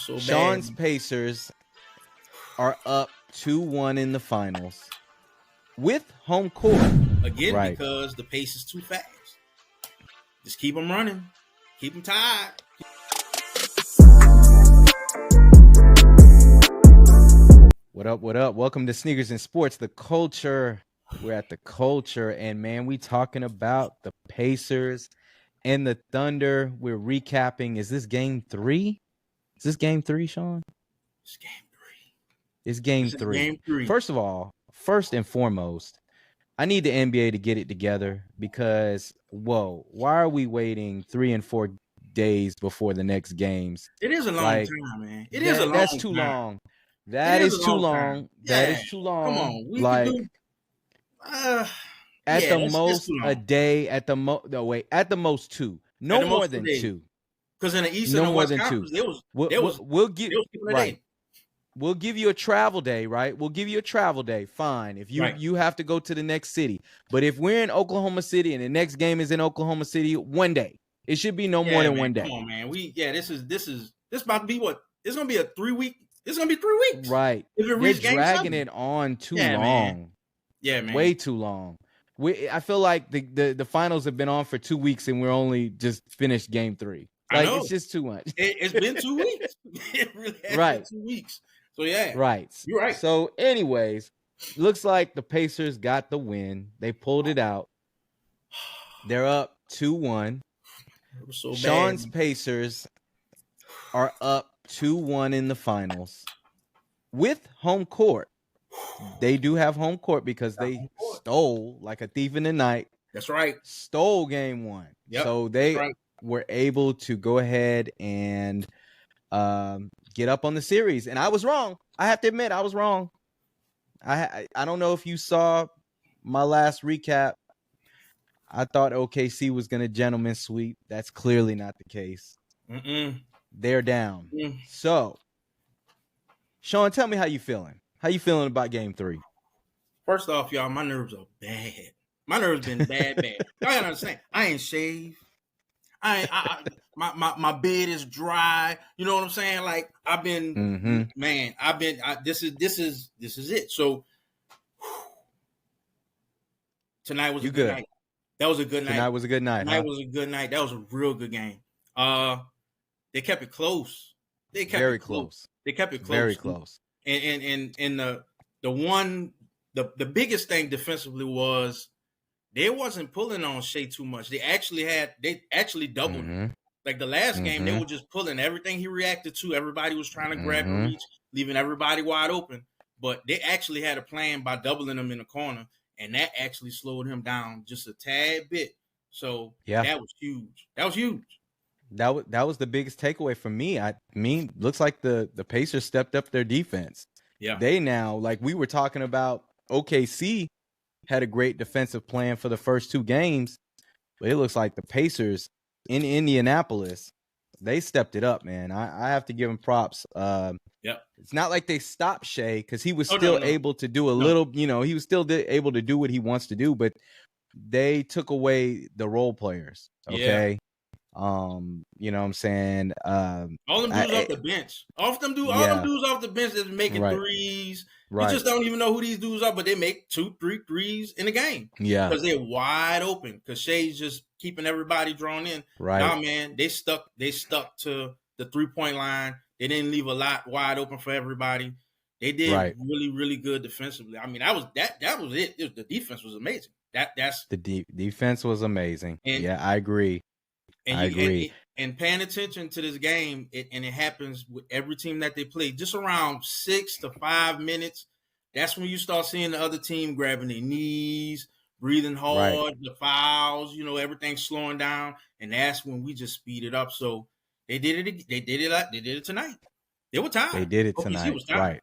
So Sean's bad. Pacers are up 2-1 in the finals with home court. Again, Right. because the pace is too fast. Just keep them running. Keep them tired. What up, what up? Welcome to Sneakers and Sports, the culture. We're at the culture, and man, we talking about the Pacers and the Thunder. We're recapping. Is this game 3? Is this game 3, Sean? It's game 3. It's game This is 3. game 3. First of all, first and foremost, I need the NBA to get it together because, why are we waiting 3 and 4 days before the next games? It is a long time, man. It is a long time. That's too long. That is too long. That is too long. Come on. We like, can do at the that's most too long. a day, at the most 2. No more than 2. Because in the East and the West Conference, we'll give right. We'll give you a travel day, right? We'll give you a travel day. Fine. If you have to go to the next city. But if we're in Oklahoma City and the next game is in Oklahoma City, one day. It should be no more than one day. Come on, man. This about to be what? It's gonna be a 3 week. It's gonna be 3 weeks. Right. They're dragging it on too long. Man. Yeah, man. Way too long. I feel like the finals have been on for 2 weeks and we're only just finished game 3. Like, it's just too much. It's been 2 weeks. It really has been 2 weeks. So, yeah. Right. You're right. So, anyways, looks like the Pacers got the win. They pulled it out. They're up 2-1. So Sean's bad. Pacers are up 2-1 in the finals with home court. They do have home court because they stole like a thief in the night. That's right. Stole game 1. Yep. So they were able to go ahead and get up on the series. And I was wrong. I have to admit, I was wrong. I don't know if you saw my last recap. I thought OKC was going to gentleman sweep. That's clearly not the case. They're down. So, Sean, tell me how you feeling. How you feeling about game 3? First off, y'all, my nerves are bad. My nerves been bad. Y'all gotta understand. I ain't shaved. My bed is dry. You know what I'm saying? Like, I've been, this is it. So tonight was a good night. That was a good night. Tonight was a good night. Tonight was a good night. That was a real good game. They kept it close. They kept very it close. They kept it close. Very close. And the biggest thing defensively was they wasn't pulling on Shea too much. They actually doubled him. Like the last game, they were just pulling everything he reacted to. Everybody was trying to grab and reach, leaving everybody wide open. But they actually had a plan by doubling him in the corner, and that actually slowed him down just a tad bit. So that was huge. That was huge. That was the biggest takeaway for me. Looks like the Pacers stepped up their defense. Yeah. They now, like we were talking about, OKC had a great defensive plan for the first 2 games, but it looks like the Pacers in Indianapolis, they stepped it up, man. I have to give them props. It's not like they stopped Shea because he was still able to do a little, he was still able to do what he wants to do, but they took away the role players. Okay. Yeah. You know what I'm saying? All them dudes off the bench. All them dudes off the bench that's making threes. You just don't even know who these dudes are, but they make 2-3 threes in a game. Yeah. Because they're wide open. Because Shea's just keeping everybody drawn in. Right. Nah, man, they stuck to the 3-point line. They didn't leave a lot wide open for everybody. They did really, really good defensively. I mean, that was it. The defense was amazing. The defense was amazing. I agree. I agree. And paying attention to this game, it happens with every team that they play. Just around 6 to 5 minutes, that's when you start seeing the other team grabbing their knees, breathing hard, the fouls, everything's slowing down, and that's when we just speed it up. So they did it. They did it tonight. They were tired. They did it tonight. Right.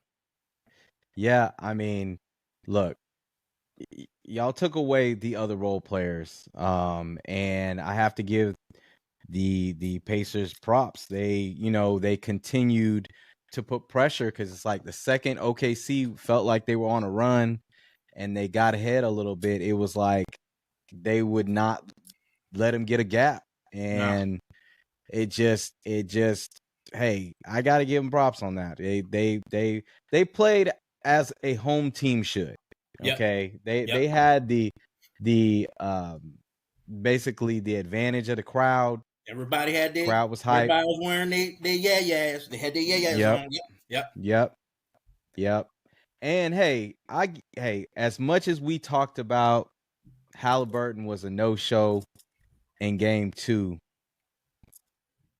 Yeah, I mean, look, y'all took away the other role players, and I have to give the Pacers props. They continued to put pressure because it's like the second OKC felt like they were on a run and they got ahead a little bit, it was like they would not let him get a gap, and it just hey, I got to give them props on that. They played as a home team should. Okay, they had the basically the advantage of the crowd. Everybody had their crowd was hyped. Everybody was wearing their yeah-yas. They had their yeah-yas on. Yep. And hey, as much as we talked about Haliburton was a no-show in game 2,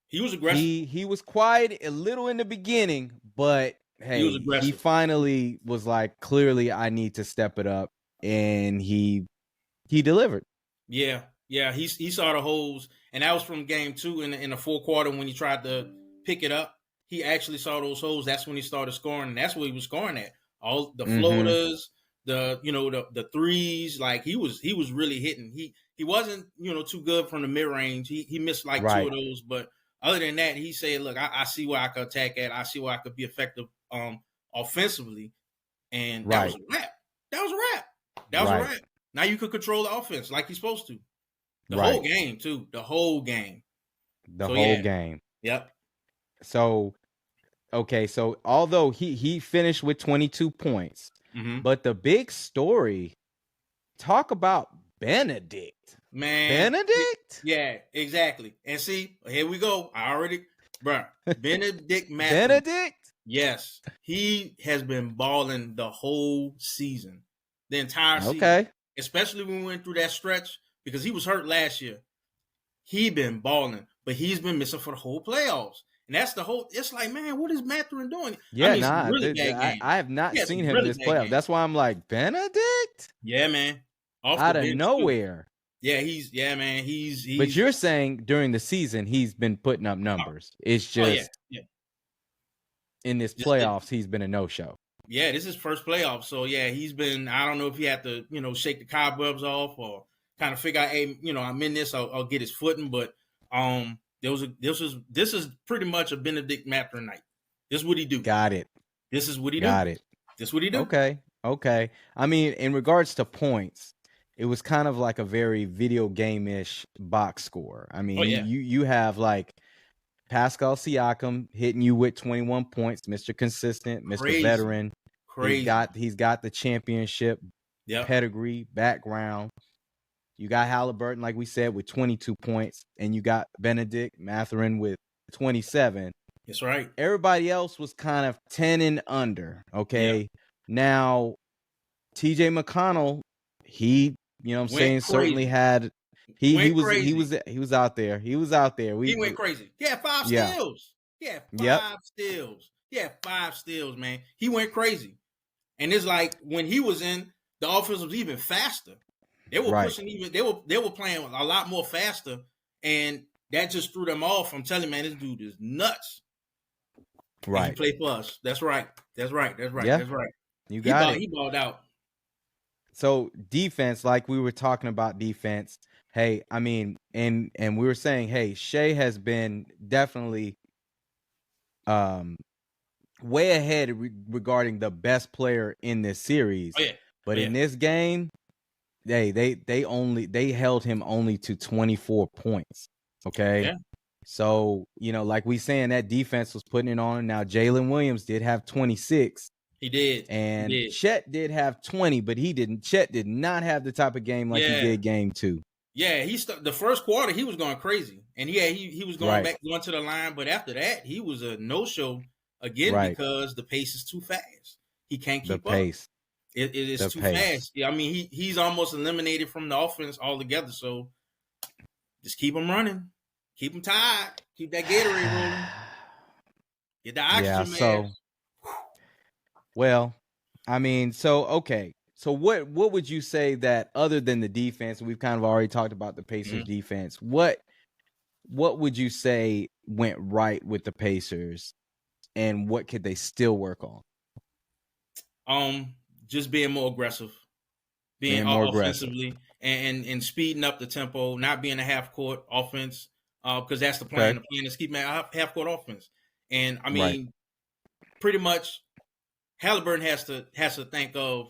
he was aggressive. He was quiet a little in the beginning, but hey, he finally was like, clearly I need to step it up, and he delivered. Yeah. He saw the holes, and that was from game 2 in the fourth quarter when he tried to pick it up. He actually saw those holes. That's when he started scoring, and that's what he was scoring at. All the floaters, the threes, like he was really hitting. He wasn't too good from the mid range. He missed like 2 of those, but other than that, he said, "Look, I see where I could attack at. I see where I could be effective offensively," and that was a wrap. That was a wrap. Now you could control the offense like you're supposed to. The whole game too. The whole game. Game. Yep. So, okay, so although he finished with 22 points, but the big story, talk about Benedict. Man. Benedict? Yeah, exactly. And see, here we go. Benedict Matthews. Benedict? Yes. He has been balling the whole season. The entire season. Okay. Especially when we went through that stretch, because he was hurt last year. He been balling, but he's been missing for the whole playoffs. And that's the whole. It's like, man, what is Mathurin doing? Yeah, I have not seen him this playoff. That's why I'm like, Benedict? Yeah, man. Out of nowhere. Too. Yeah, he's. But you're saying during the season he's been putting up numbers. It's just in this playoffs he's been a no-show. Yeah, this is first playoff. So yeah, he's been. I don't know if he had to, shake the cobwebs off or kind of figure out, hey, I'm in this. I'll get his footing. But this is pretty much a Benedict Mathurin night. This is what he do. Got it. This is what he Got do. it. This is what he do. Okay. I mean, in regards to points, it was kind of like a very video game-ish box score. I mean, you have like Pascal Siakam hitting you with 21 points, Mr. Consistent, Mr. Veteran. Crazy. He's got the championship pedigree, background. You got Haliburton, like we said, with 22 points, and you got Benedict Mathurin with 27. That's right. Everybody else was kind of 10 and under. Okay. Now, TJ McConnell, he, certainly had. He was out there. He was out there. He went crazy. He had 5 steals. Steals. He had 5 steals, man. He went crazy. And it's like when he was in, the offense was even faster. They were pushing they were playing a lot more faster, and that just threw them off. I'm telling you, man, this dude is nuts. Right. He played for us. That's right. Yeah. That's right. You got it. He balled out. So defense, like we were talking about defense. Hey, I mean, and we were saying, hey, Shea has been definitely way ahead regarding the best player in this series. But in this game, they held him only to 24 points. Okay. Yeah. So, like we saying, that defense was putting it on. Now, Jalen Williams did have 26. He did. And Chet did have 20, but Chet did not have the type of game like he did game 2. Yeah, the first quarter he was going crazy, and he was going going to the line, but after that he was a no-show again because the pace is too fast. He can't keep up. It is too fast. Yeah, I mean he's almost eliminated from the offense altogether. So just keep him running, keep him tied, keep that Gatorade rolling, get the oxygen. So, well, I mean, okay. So what would you say that other than the defense, we've kind of already talked about the Pacers defense, what would you say went right with the Pacers and what could they still work on? Just being more aggressive, being more offensively and speeding up the tempo, not being a half court offense, because that's the plan. The plan is keeping a half court offense. And I mean, pretty much Haliburton has to think of,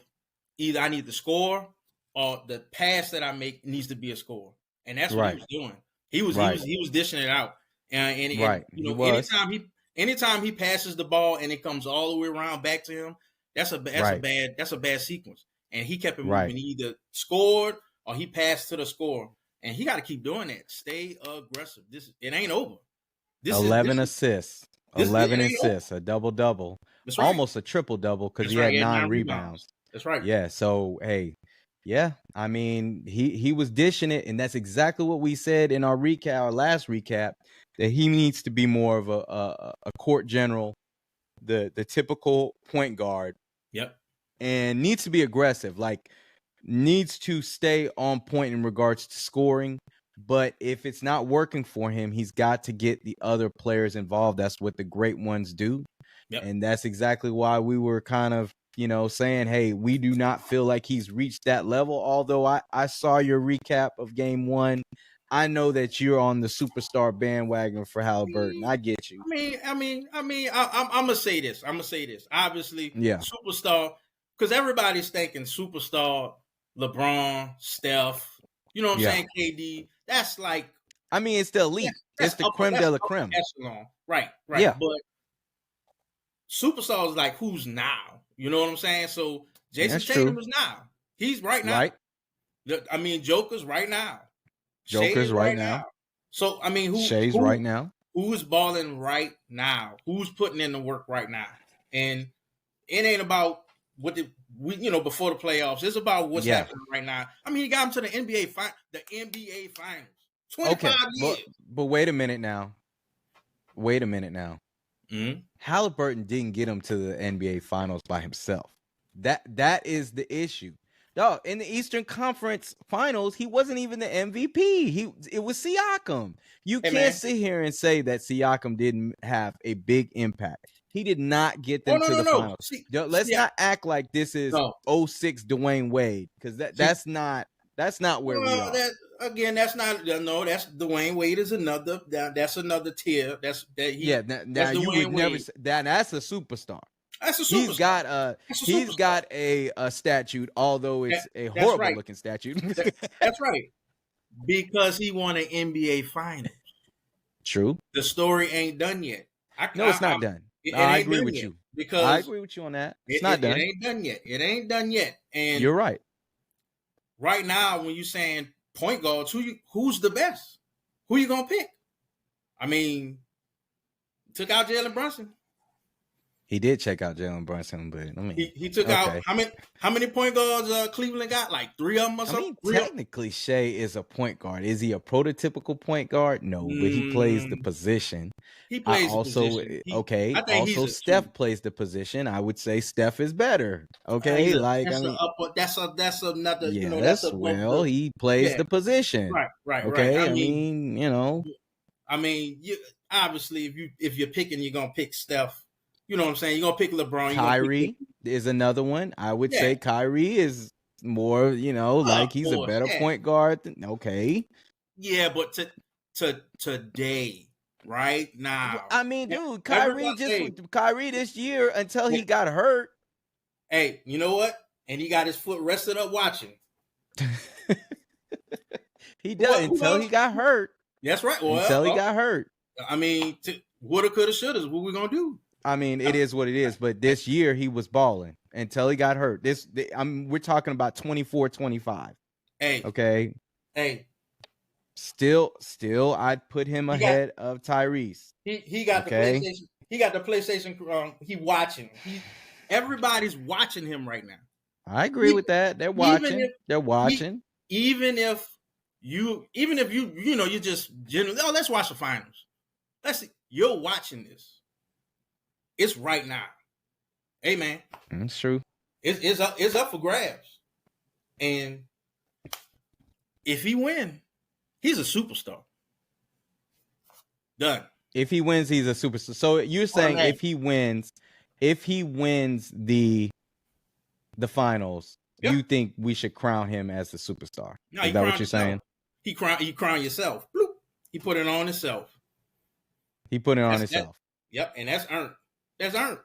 either I need to score or the pass that I make needs to be a score. And that's what he was doing. He was dishing it out. And anytime anytime he passes the ball and it comes all the way around back to him, that's a bad sequence. And he kept it moving. He either scored or he passed to the score. And he got to keep doing that. Stay aggressive. It ain't over. 11 assists. 11 assists, a double-double. That's right. Almost a triple-double because he had 9 rebounds. That's right. Yeah, so, hey, yeah, I mean, he was dishing it, and that's exactly what we said in our last recap, that he needs to be more of a court general, the typical point guard. Yep. And needs to be aggressive, like needs to stay on point in regards to scoring. But if it's not working for him, he's got to get the other players involved. That's what the great ones do. Yep. And that's exactly why we were kind of, saying, hey, we do not feel like he's reached that level. Although I saw your recap of game 1. I know that you're on the superstar bandwagon for Haliburton. I get you. I'm gonna say this. Obviously, yeah, superstar, because everybody's thinking superstar, LeBron, Steph. You know what I'm saying? KD. That's like. It's the elite. It's the creme de la creme. Echelon. Right. Yeah. But superstar is like who's now. You know what I'm saying? So Jason Tatum is now. He's right now. Right. Joker's right now. Joker's right now. So Shay's right now. Who's balling right now? Who's putting in the work right now? And it ain't about before the playoffs. It's about what's happening right now. He got him to the NBA Finals. 25 years. But wait a minute now. Mm-hmm. Haliburton didn't get him to the NBA Finals by himself. That is the issue. No, in the Eastern Conference Finals, he wasn't even the MVP. It was Siakam. You can't sit here and say that Siakam didn't have a big impact. He did not get them to the finals. Let's not act like this is 06 Dwayne Wade, because that's not where we are. That's Dwayne Wade is another. That's another tier. That's a superstar. That's a superstar. He's got a statue, although it's a horrible looking statue. That's right. Because he won an NBA Finals. True. The story ain't done yet. It's not done. I agree with you. Because I agree with you on that. It's not done. It ain't done yet. And you're right. Right now, when you're saying point guards, who's the best? Who you gonna pick? Took out Jalen Brunson. He did check out Jalen Brunson, but he took out how many point guards Cleveland got? Like 3 of them or something? Technically, Shea is a point guard. Is he a prototypical point guard? No, but he plays the position. He plays the position. Also, Steph plays the position. I would say Steph is better. Okay, that's another. Yes, he plays the position. Right. Okay, obviously, if you're picking, you're gonna pick Steph. You know what I'm saying? You're going to pick LeBron. Kyrie is another one. I would say Kyrie is more, he's a better point guard. Okay. Yeah, but today, right now. Dude, Kyrie this year until he got hurt. Hey, you know what? And he got his foot rested up watching. He does until he got hurt. That's right. Until he got hurt. Woulda, coulda, shoulda. What we going to do? It is what it is, but this year he was balling until he got hurt. We're talking about 24-25. Hey. Okay. Hey. Still, I'd put him ahead of Tyrese. He got the PlayStation. He got the PlayStation. He watching. Everybody's watching him right now. I agree with that. They're watching. They're watching. Even if you just generally, let's watch the finals. You're watching this. It's right now. Hey, man. It's true. It's up for grabs. And if he wins, he's a superstar. Done. If he wins, he's a superstar. So you're saying if he wins the finals, you think we should crown him as the superstar? No, is that what you're saying? He crown yourself. Bloop. He put it on himself. Yep, and that's earned. That's earned.